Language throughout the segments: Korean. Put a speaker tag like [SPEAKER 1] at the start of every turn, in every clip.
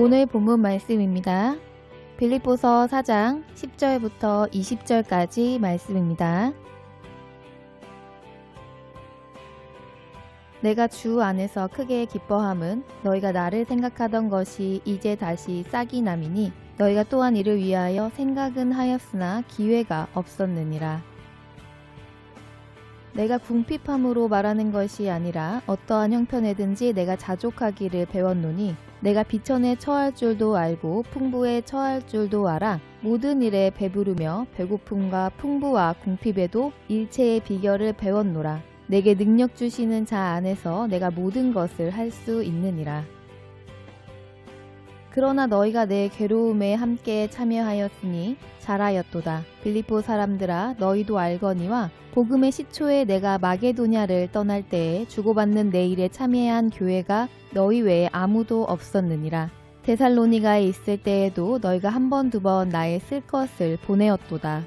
[SPEAKER 1] 오늘 본문 말씀입니다. 빌립보서 4장 10절부터 20절까지 말씀입니다. 내가 주 안에서 크게 기뻐함은 너희가 나를 생각하던 것이 이제 다시 싹이 남이니 너희가 또한 이를 위하여 생각은 하였으나 기회가 없었느니라. 내가 궁핍함으로 말하는 것이 아니라 어떠한 형편에든지 내가 자족하기를 배웠노니 내가 비천에 처할 줄도 알고 풍부에 처할 줄도 알아. 모든 일에 배부르며 배고픔과 풍부와 궁핍에도 일체의 비결을 배웠노라. 내게 능력 주시는 자 안에서 내가 모든 것을 할 수 있느니라. 그러나 너희가 내 괴로움에 함께 참여하였으니 잘하였도다. 빌립보 사람들아, 너희도 알거니와 복음의 시초에 내가 마게도냐를 떠날 때에 주고받는 내 일에 참여한 교회가 너희 외에 아무도 없었느니라. 데살로니가에 있을 때에도 너희가 한 번 두 번 나의 쓸 것을 보내었도다.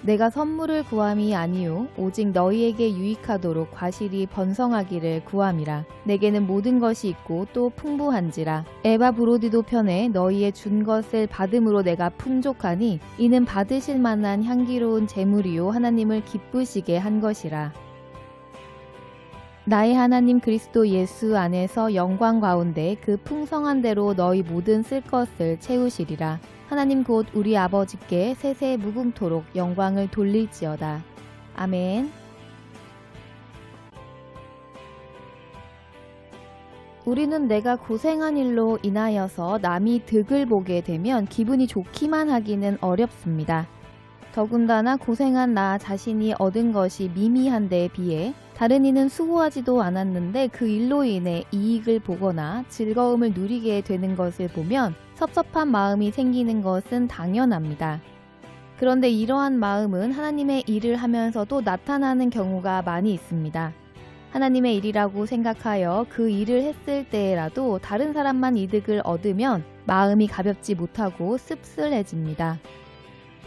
[SPEAKER 1] 내가 선물을 구함이 아니요 오직 너희에게 유익하도록 과실이 번성하기를 구함이라. 내게는 모든 것이 있고 또 풍부한지라. 에바브로디도 편에 너희의 준 것을 받음으로 내가 풍족하니 이는 받으실 만한 향기로운 제물이요 하나님을 기쁘시게 한 것이라. 나의 하나님 그리스도 예수 안에서 영광 가운데 그 풍성한 대로 너희 모든 쓸 것을 채우시리라. 하나님 곧 우리 아버지께 세세 무궁토록 영광을 돌릴지어다. 아멘. 우리는 내가 고생한 일로 인하여서 남이 득을 보게 되면 기분이 좋기만 하기는 어렵습니다. 더군다나 고생한 나 자신이 얻은 것이 미미한 데에 비해 다른 이는 수고하지도 않았는데 그 일로 인해 이익을 보거나 즐거움을 누리게 되는 것을 보면 섭섭한 마음이 생기는 것은 당연합니다. 그런데 이러한 마음은 하나님의 일을 하면서도 나타나는 경우가 많이 있습니다. 하나님의 일이라고 생각하여 그 일을 했을 때라도 다른 사람만 이득을 얻으면 마음이 가볍지 못하고 씁쓸해집니다.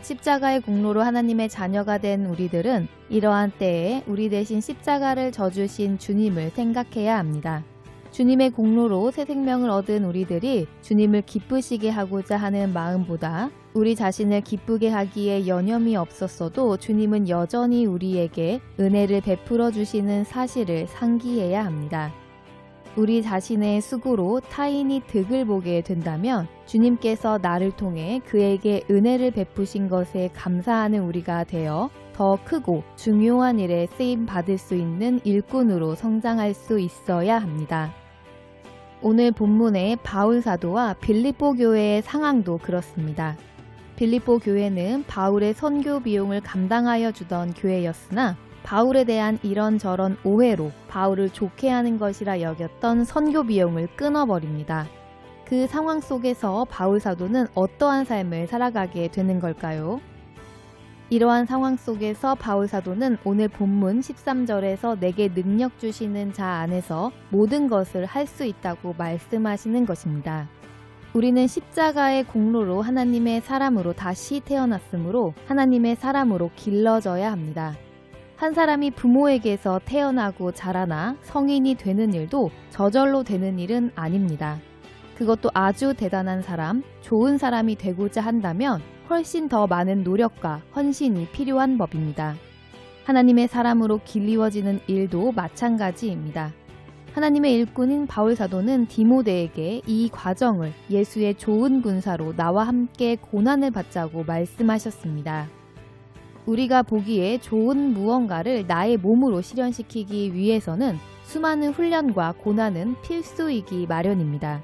[SPEAKER 1] 십자가의 공로로 하나님의 자녀가 된 우리들은 이러한 때에 우리 대신 십자가를 져주신 주님을 생각해야 합니다. 주님의 공로로 새 생명을 얻은 우리들이 주님을 기쁘시게 하고자 하는 마음보다 우리 자신을 기쁘게 하기에 여념이 없었어도 주님은 여전히 우리에게 은혜를 베풀어 주시는 사실을 상기해야 합니다. 우리 자신의 수고로 타인이 득을 보게 된다면 주님께서 나를 통해 그에게 은혜를 베푸신 것에 감사하는 우리가 되어 더 크고 중요한 일에 쓰임 받을 수 있는 일꾼으로 성장할 수 있어야 합니다. 오늘 본문의 바울 사도와 빌립보 교회의 상황도 그렇습니다. 빌립보 교회는 바울의 선교 비용을 감당하여 주던 교회였으나 바울에 대한 이런저런 오해로 바울을 좋게 하는 것이라 여겼던 선교 비용을 끊어버립니다. 그 상황 속에서 바울 사도는 어떠한 삶을 살아가게 되는 걸까요? 이러한 상황 속에서 바울 사도는 오늘 본문 13절에서 내게 능력 주시는 자 안에서 모든 것을 할 수 있다고 말씀하시는 것입니다. 우리는 십자가의 공로로 하나님의 사람으로 다시 태어났으므로 하나님의 사람으로 길러져야 합니다. 한 사람이 부모에게서 태어나고 자라나 성인이 되는 일도 저절로 되는 일은 아닙니다. 그것도 아주 대단한 사람, 좋은 사람이 되고자 한다면 훨씬 더 많은 노력과 헌신이 필요한 법입니다. 하나님의 사람으로 길리워지는 일도 마찬가지입니다. 하나님의 일꾼인 바울 사도는 디모데에게 이 과정을 예수의 좋은 군사로 나와 함께 고난을 받자고 말씀하셨습니다. 우리가 보기에 좋은 무언가를 나의 몸으로 실현시키기 위해서는 수많은 훈련과 고난은 필수이기 마련입니다.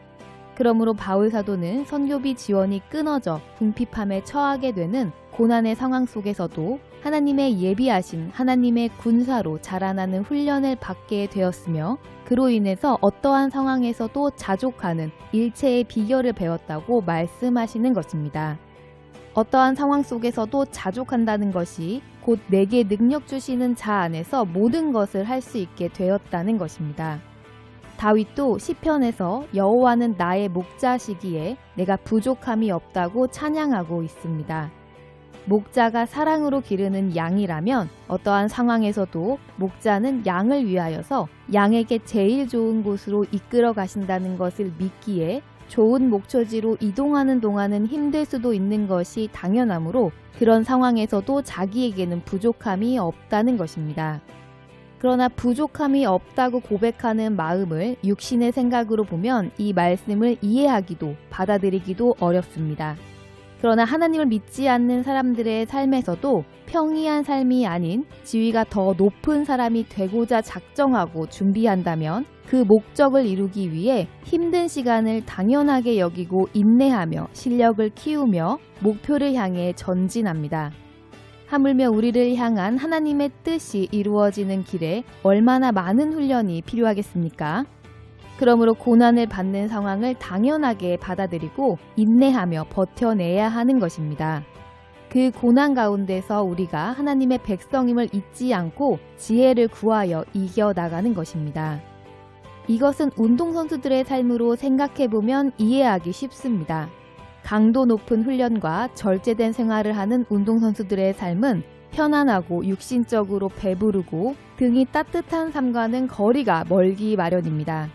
[SPEAKER 1] 그러므로 바울 사도는 선교비 지원이 끊어져 궁핍함에 처하게 되는 고난의 상황 속에서도 하나님의 예비하신 하나님의 군사로 자라나는 훈련을 받게 되었으며 그로 인해서 어떠한 상황에서도 자족하는 일체의 비결을 배웠다고 말씀하시는 것입니다. 어떠한 상황 속에서도 자족한다는 것이 곧 내게 능력 주시는 자 안에서 모든 것을 할 수 있게 되었다는 것입니다. 다윗도 시편에서 여호와는 나의 목자시기에 내가 부족함이 없다고 찬양하고 있습니다. 목자가 사랑으로 기르는 양이라면 어떠한 상황에서도 목자는 양을 위하여서 양에게 제일 좋은 곳으로 이끌어 가신다는 것을 믿기에 좋은 목초지로 이동하는 동안은 힘들 수도 있는 것이 당연하므로 그런 상황에서도 자기에게는 부족함이 없다는 것입니다. 그러나 부족함이 없다고 고백하는 마음을 육신의 생각으로 보면 이 말씀을 이해하기도 받아들이기도 어렵습니다. 그러나 하나님을 믿지 않는 사람들의 삶에서도 평이한 삶이 아닌 지위가 더 높은 사람이 되고자 작정하고 준비한다면 그 목적을 이루기 위해 힘든 시간을 당연하게 여기고 인내하며 실력을 키우며 목표를 향해 전진합니다. 하물며 우리를 향한 하나님의 뜻이 이루어지는 길에 얼마나 많은 훈련이 필요하겠습니까? 그러므로 고난을 받는 상황을 당연하게 받아들이고 인내하며 버텨내야 하는 것입니다. 그 고난 가운데서 우리가 하나님의 백성임을 잊지 않고 지혜를 구하여 이겨나가는 것입니다. 이것은 운동선수들의 삶으로 생각해보면 이해하기 쉽습니다. 강도 높은 훈련과 절제된 생활을 하는 운동선수들의 삶은 편안하고 육신적으로 배부르고 등이 따뜻한 삶과는 거리가 멀기 마련입니다.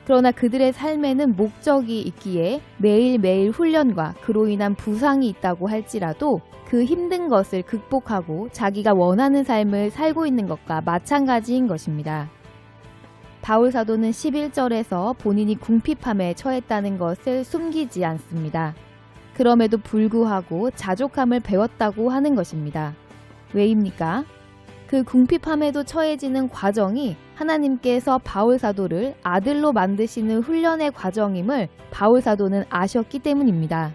[SPEAKER 1] 그러나 그들의 삶에는 목적이 있기에 매일매일 훈련과 그로 인한 부상이 있다고 할지라도 그 힘든 것을 극복하고 자기가 원하는 삶을 살고 있는 것과 마찬가지인 것입니다. 바울 사도는 11절에서 본인이 궁핍함에 처했다는 것을 숨기지 않습니다. 그럼에도 불구하고 자족함을 배웠다고 하는 것입니다. 왜입니까? 그 궁핍함에도 처해지는 과정이 하나님께서 바울 사도를 아들로 만드시는 훈련의 과정임을 바울 사도는 아셨기 때문입니다.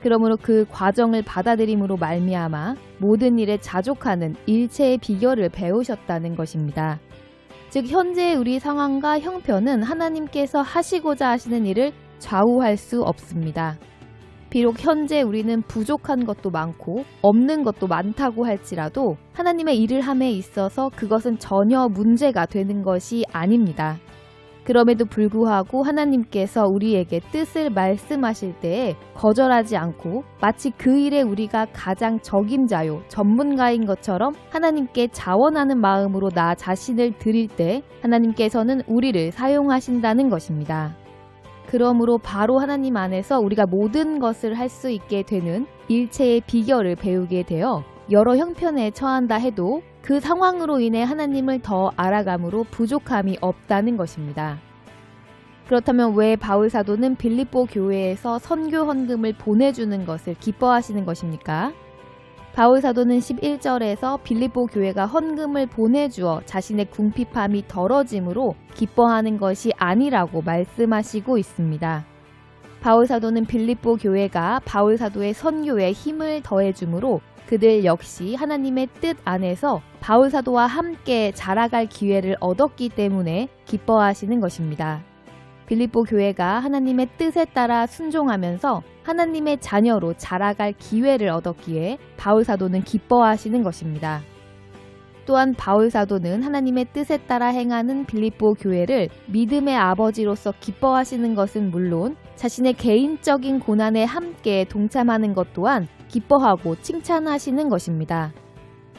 [SPEAKER 1] 그러므로 그 과정을 받아들임으로 말미암아 모든 일에 자족하는 일체의 비결을 배우셨다는 것입니다. 즉 현재의 우리 상황과 형편은 하나님께서 하시고자 하시는 일을 좌우할 수 없습니다. 비록 현재 우리는 부족한 것도 많고 없는 것도 많다고 할지라도 하나님의 일을 함에 있어서 그것은 전혀 문제가 되는 것이 아닙니다. 그럼에도 불구하고 하나님께서 우리에게 뜻을 말씀하실 때에 거절하지 않고 마치 그 일에 우리가 가장 적임자요 전문가인 것처럼 하나님께 자원하는 마음으로 나 자신을 드릴 때 하나님께서는 우리를 사용하신다는 것입니다. 그러므로 바로 하나님 안에서 우리가 모든 것을 할 수 있게 되는 일체의 비결을 배우게 되어 여러 형편에 처한다 해도 그 상황으로 인해 하나님을 더 알아감으로 부족함이 없다는 것입니다. 그렇다면 왜 바울 사도는 빌립보 교회에서 선교 헌금을 보내주는 것을 기뻐하시는 것입니까? 바울 사도는 11절에서 빌립보 교회가 헌금을 보내주어 자신의 궁핍함이 덜어짐으로 기뻐하는 것이 아니라고 말씀하시고 있습니다. 바울 사도는 빌립보 교회가 바울 사도의 선교에 힘을 더해주므로 그들 역시 하나님의 뜻 안에서 바울 사도와 함께 자라갈 기회를 얻었기 때문에 기뻐하시는 것입니다. 빌립보 교회가 하나님의 뜻에 따라 순종하면서 하나님의 자녀로 자라갈 기회를 얻었기에 바울 사도는 기뻐하시는 것입니다. 또한 바울 사도는 하나님의 뜻에 따라 행하는 빌립보 교회를 믿음의 아버지로서 기뻐하시는 것은 물론 자신의 개인적인 고난에 함께 동참하는 것 또한 기뻐하고 칭찬하시는 것입니다.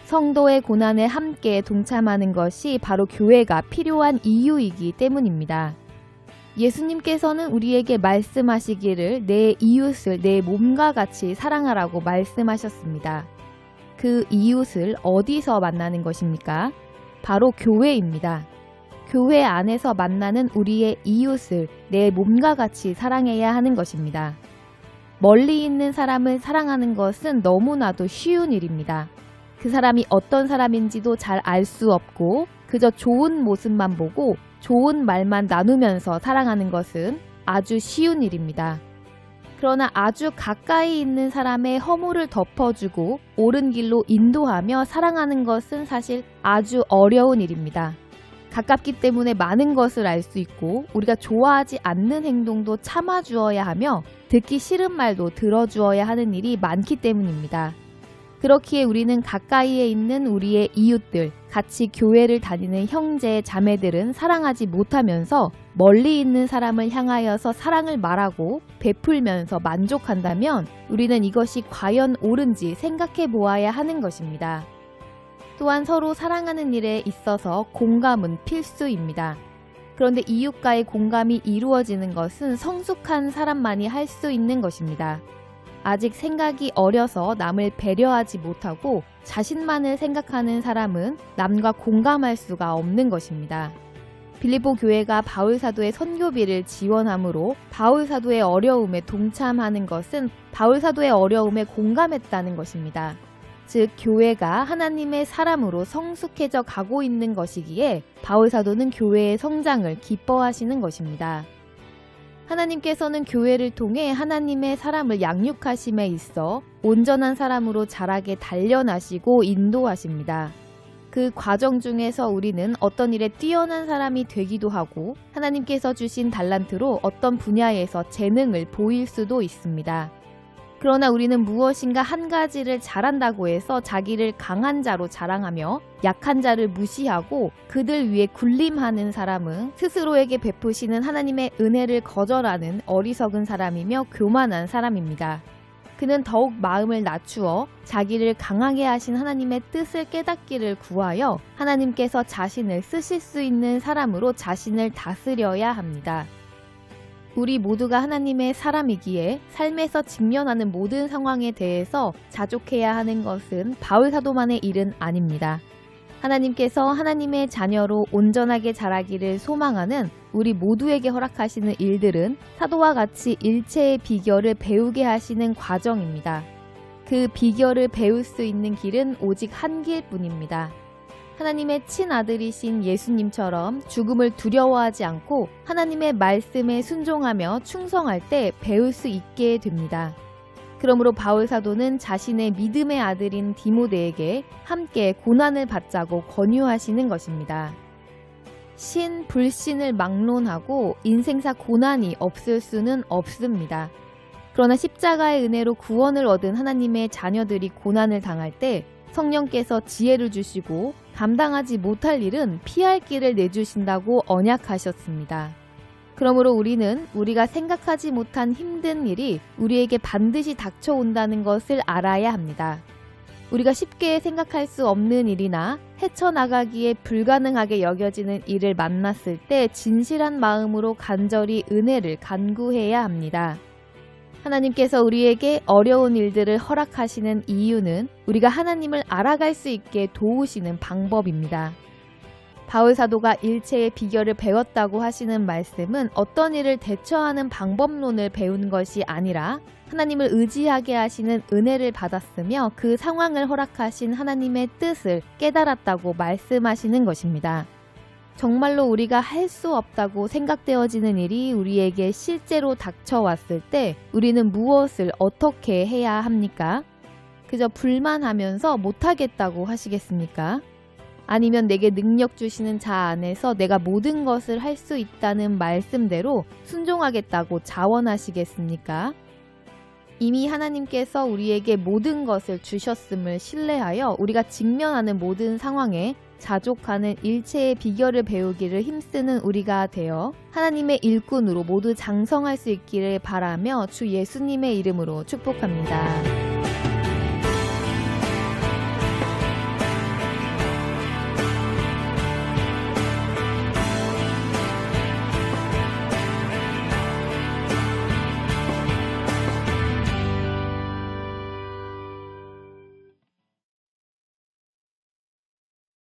[SPEAKER 1] 성도의 고난에 함께 동참하는 것이 바로 교회가 필요한 이유이기 때문입니다. 예수님께서는 우리에게 말씀하시기를 내 이웃을 내 몸과 같이 사랑하라고 말씀하셨습니다. 그 이웃을 어디서 만나는 것입니까? 바로 교회입니다. 교회 안에서 만나는 우리의 이웃을 내 몸과 같이 사랑해야 하는 것입니다. 멀리 있는 사람을 사랑하는 것은 너무나도 쉬운 일입니다. 그 사람이 어떤 사람인지도 잘 알 수 없고 그저 좋은 모습만 보고 좋은 말만 나누면서 사랑하는 것은 아주 쉬운 일입니다. 그러나 아주 가까이 있는 사람의 허물을 덮어주고 옳은 길로 인도하며 사랑하는 것은 사실 아주 어려운 일입니다. 가깝기 때문에 많은 것을 알 수 있고 우리가 좋아하지 않는 행동도 참아주어야 하며 듣기 싫은 말도 들어주어야 하는 일이 많기 때문입니다. 그렇기에 우리는 가까이에 있는 우리의 이웃들, 같이 교회를 다니는 형제, 자매들은 사랑하지 못하면서 멀리 있는 사람을 향하여서 사랑을 말하고 베풀면서 만족한다면 우리는 이것이 과연 옳은지 생각해 보아야 하는 것입니다. 또한 서로 사랑하는 일에 있어서 공감은 필수입니다. 그런데 이웃과의 공감이 이루어지는 것은 성숙한 사람만이 할 수 있는 것입니다. 아직 생각이 어려서 남을 배려하지 못하고 자신만을 생각하는 사람은 남과 공감할 수가 없는 것입니다. 빌립보 교회가 바울 사도의 선교비를 지원함으로 바울 사도의 어려움에 동참하는 것은 바울 사도의 어려움에 공감했다는 것입니다. 즉 교회가 하나님의 사람으로 성숙해져 가고 있는 것이기에 바울 사도는 교회의 성장을 기뻐하시는 것입니다. 하나님께서는 교회를 통해 하나님의 사람을 양육하심에 있어 온전한 사람으로 자라게 단련하시고 인도하십니다. 그 과정 중에서 우리는 어떤 일에 뛰어난 사람이 되기도 하고 하나님께서 주신 달란트로 어떤 분야에서 재능을 보일 수도 있습니다. 그러나 우리는 무엇인가 한 가지를 잘한다고 해서 자기를 강한 자로 자랑하며 약한 자를 무시하고 그들 위에 군림하는 사람은 스스로에게 베푸시는 하나님의 은혜를 거절하는 어리석은 사람이며 교만한 사람입니다. 그는 더욱 마음을 낮추어 자기를 강하게 하신 하나님의 뜻을 깨닫기를 구하여 하나님께서 자신을 쓰실 수 있는 사람으로 자신을 다스려야 합니다. 우리 모두가 하나님의 사람이기에 삶에서 직면하는 모든 상황에 대해서 자족해야 하는 것은 바울 사도만의 일은 아닙니다. 하나님께서 하나님의 자녀로 온전하게 자라기를 소망하는 우리 모두에게 허락하시는 일들은 사도와 같이 일체의 비결을 배우게 하시는 과정입니다. 그 비결을 배울 수 있는 길은 오직 한 길뿐입니다. 하나님의 친아들이신 예수님처럼 죽음을 두려워하지 않고 하나님의 말씀에 순종하며 충성할 때 배울 수 있게 됩니다. 그러므로 바울 사도는 자신의 믿음의 아들인 디모데에게 함께 고난을 받자고 권유하시는 것입니다. 신, 불신을 막론하고 인생사 고난이 없을 수는 없습니다. 그러나 십자가의 은혜로 구원을 얻은 하나님의 자녀들이 고난을 당할 때 성령께서 지혜를 주시고 감당하지 못할 일은 피할 길을 내주신다고 언약하셨습니다. 그러므로 우리는 우리가 생각하지 못한 힘든 일이 우리에게 반드시 닥쳐온다는 것을 알아야 합니다. 우리가 쉽게 생각할 수 없는 일이나 헤쳐나가기에 불가능하게 여겨지는 일을 만났을 때 진실한 마음으로 간절히 은혜를 간구해야 합니다. 하나님께서 우리에게 어려운 일들을 허락하시는 이유는 우리가 하나님을 알아갈 수 있게 도우시는 방법입니다. 바울 사도가 일체의 비결을 배웠다고 하시는 말씀은 어떤 일을 대처하는 방법론을 배운 것이 아니라 하나님을 의지하게 하시는 은혜를 받았으며 그 상황을 허락하신 하나님의 뜻을 깨달았다고 말씀하시는 것입니다. 정말로 우리가 할 수 없다고 생각되어지는 일이 우리에게 실제로 닥쳐왔을 때 우리는 무엇을 어떻게 해야 합니까? 그저 불만하면서 못하겠다고 하시겠습니까? 아니면 내게 능력 주시는 자 안에서 내가 모든 것을 할 수 있다는 말씀대로 순종하겠다고 자원하시겠습니까? 이미 하나님께서 우리에게 모든 것을 주셨음을 신뢰하여 우리가 직면하는 모든 상황에 자족하는 일체의 비결을 배우기를 힘쓰는 우리가 되어 하나님의 일꾼으로 모두 장성할 수 있기를 바라며 주 예수님의 이름으로 축복합니다.